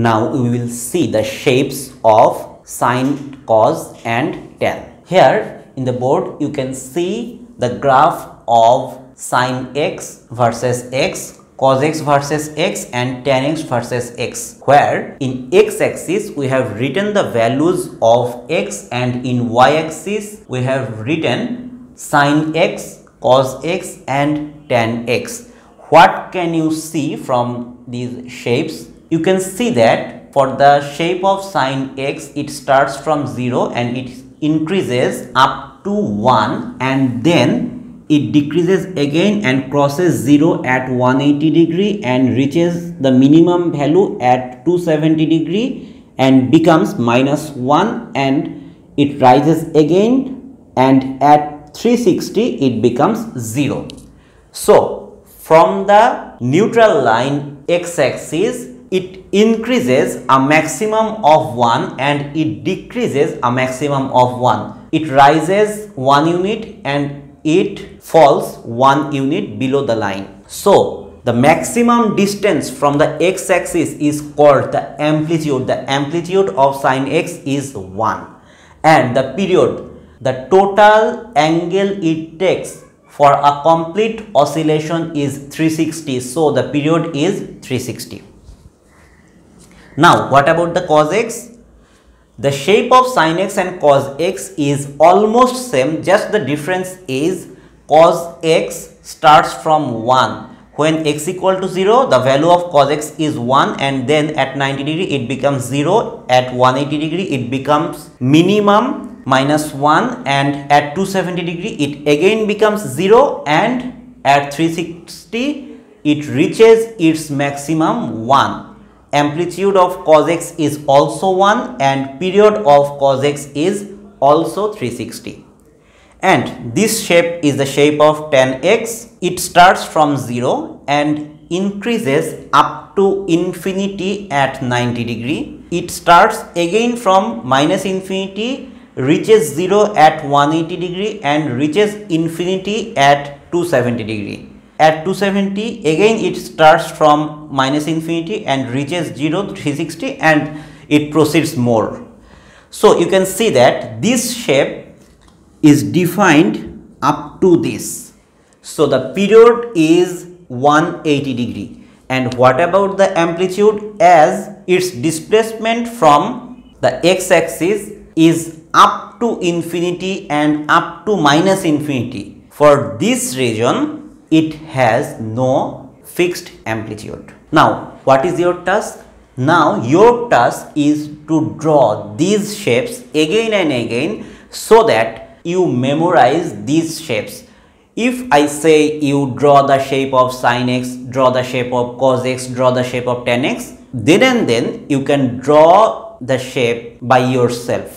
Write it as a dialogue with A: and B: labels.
A: Now we will see the shapes of sine, cos and tan. Here in the board you can see the graph of sine x versus x, cos x versus x and tan x versus x, where in x-axis we have written the values of x and in y-axis we have written sine x, cos x and tan x. What can you see from these shapes? You can see that for the shape of sine x, it starts from 0 and it increases up to 1 and then it decreases again and crosses 0 at 180 degree and reaches the minimum value at 270 degree and becomes -1 and it rises again and at 360 it becomes 0. So from the neutral line x-axis, it increases a maximum of 1 and it decreases a maximum of 1. It rises 1 unit and it falls 1 unit below the line. So the maximum distance from the x-axis is called the amplitude. The amplitude of sine x is 1 and the period, the total angle it takes for a complete oscillation is 360. So the period is 360. Now what about the cos x? The shape of sine x and cos x is almost same, just the difference is cos x starts from 1. When x equal to 0, the value of cos x is 1 and then at 90 degree it becomes 0, at 180 degree it becomes minimum -1 and at 270 degree it again becomes 0 and at 360 it reaches its maximum 1. Amplitude of cos x is also 1 and period of cos x is also 360. And this shape is the shape of tan x. It starts from 0 and increases up to infinity at 90 degree. It starts again from -infinity, reaches 0 at 180 degree and reaches infinity at 270 degree. At 270 again it starts from -infinity and reaches 0 to 360 and it proceeds more. So you can see that this shape is defined up to this. So the period is 180 degree. And what about the amplitude? As its displacement from the x-axis is up to infinity and up to -infinity. For this region it has no fixed amplitude. Now what is your task? Now your task is to draw these shapes again and again so that you memorize these shapes. If I say you draw the shape of sine x, draw the shape of cos x, draw the shape of tan x, then and then you can draw the shape by yourself.